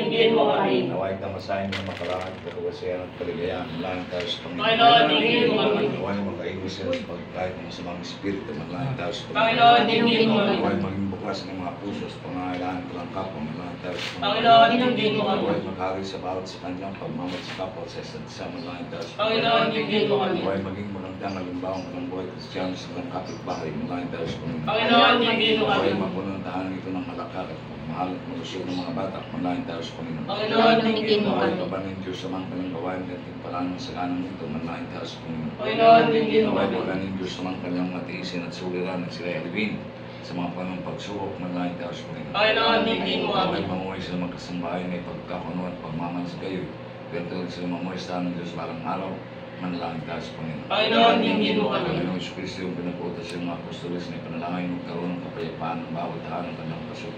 dinggin mo kami. Naway kamasahin ng makalangan, kagawasihan at kaligayahan, malang tayo sa Panginoon. Panginoon, dinggin mo kami. Naway makaiwas sila sa pagkahit ng masamang espiritu, malang tayo sa Panginoon, dinggin mo kami. Naway maging bukas ng mga puso sa pangangailangan ko ng kapwa, malang tayo sa Panginoon, dinggin mo kami. Naway maghari sa bawat sa kanyang pagmamad sa kapwa sa isa't isa, malang tayo sa Panginoon, dinggin mo kami. Naway maging magandang alimbawang ng buhay Kristiyano sa kanyang kapitbahay, malang tayo sa Panginoon, dinggin mo kami. Naway mapunang tahanan ito ng malakak at mahal at malusog ng mga bata, malang tayo sa Panginoon. Panginoon, dinggin mo Naway kami. pabanin Diyos sa mga kanyang gawain at tingpalan ng saganan nito, malang tayo sa Panginoon. Panginoon, dinggin mo Naway kami. paganin Diyos sa mga kanyang matiisin at suliran at sila alibin sa mga panong pagsubok, malang tayo sa Panginoon. Panginoon, dinggin mo kami. Naway mamuhay sila magkasambahay na ipagkakuno at pagmamahal sa kayo. Ganito rin sila mamuhay sa ng Diyos balang araw, manalangin tayo sa Panginoon. Panginoon, dinggin mo kami. Panginoong Kristo yung pinaputas yung mga apostoles na ipanalangin magkaroon ng kapayapaan ng bawat tahanan ng kanyang pasok.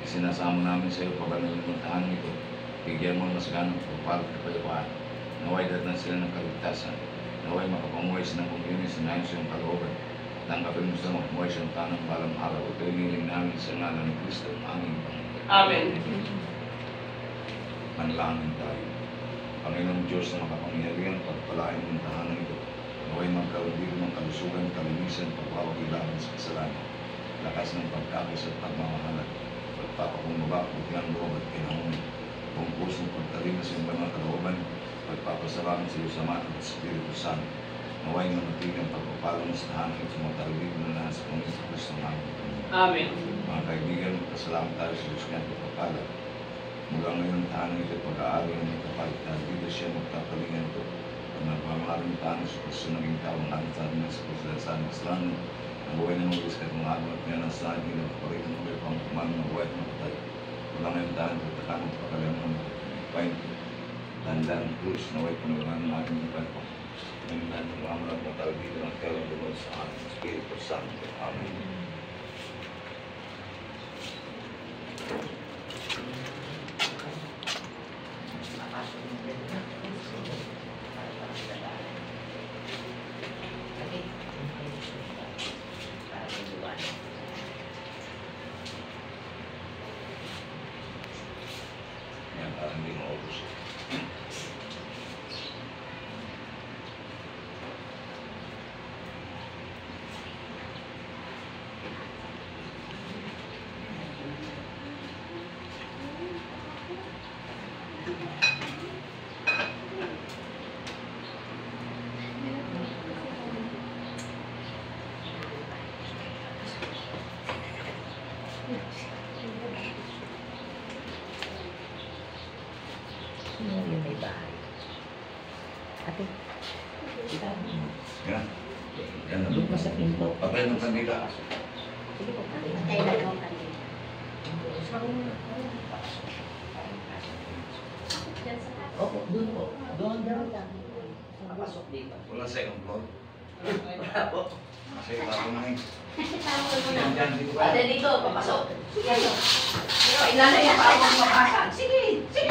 Isinasama namin sa iyo pabanalin ng tahanan ito. Bigyan mo ng masaganang pagpapalit at kapayapaan. Naway datan sila ng kaligtasan. Naway makapamuhay sa ng kumpinis na nayon sa iyong kalooban. Tanggapin mo sa makamuhay sa tanang balang araw. Ito iniling namin sa ngalan ni Kristo, ang aming Panginoon. Amen. Manalangin tayo. Panginoong Diyos na makapangyarihan, pagpalain ng tahanan ito. Naway magkaundir ng kalusugan, kalinisan, pagwawagilaban sa kasalanan. Lakas ng pagkakis at pagmamahalan. Pagpapakumbaba, butihan loob at kinahon. Buong pusong pagtalina sa iyong banal kalooban. Pagpapasalamat sa iyo sa Ama at Espiritu Santo. Naway manatili ang pagpapalo ng tahanan ito sa mga talibig na nasa Panginoon Kristo ng aming Panginoon. Amen. Mga kaibigan, pasalamat tayo sa Diyos kanyang pagpapala. Mula ngayon tahanan ito pag-aari ng may kapalit na bida siya magkakalingan ito. Pag nagmamahaling tahanan sa Kristo naging tao ng ating tahanan na sa Kristo sa aming kasalanan. Ang buhay ng mga iskat mga araw at ngayon ang saan hindi nagpapalit ng mga pangkuman ng buhay at mapatay. Mula ngayon tahanan ito takanan at pagkalian ng pain. Tandaan ng krus na huwag panulang ng ating ipan. Tandaan ng mga mga matalbito ng kalang dumod sa ating Espiritu Santo. Amen. Yan, parang hindi maubos. Yung may bahay. Ate, Yan. Yan na. doon ka sa pinto. Patay ng kandila. Sige po, Patay na daw kanina. Opo, doon po. Doon daw. Papasok dito. Walang second floor. Wala po. Kasi parang nang Tawag mo na. yan, dito ka. Ate dito, papasok. Sige. Pero ilan na yan para magpapasok. Sige. Sige.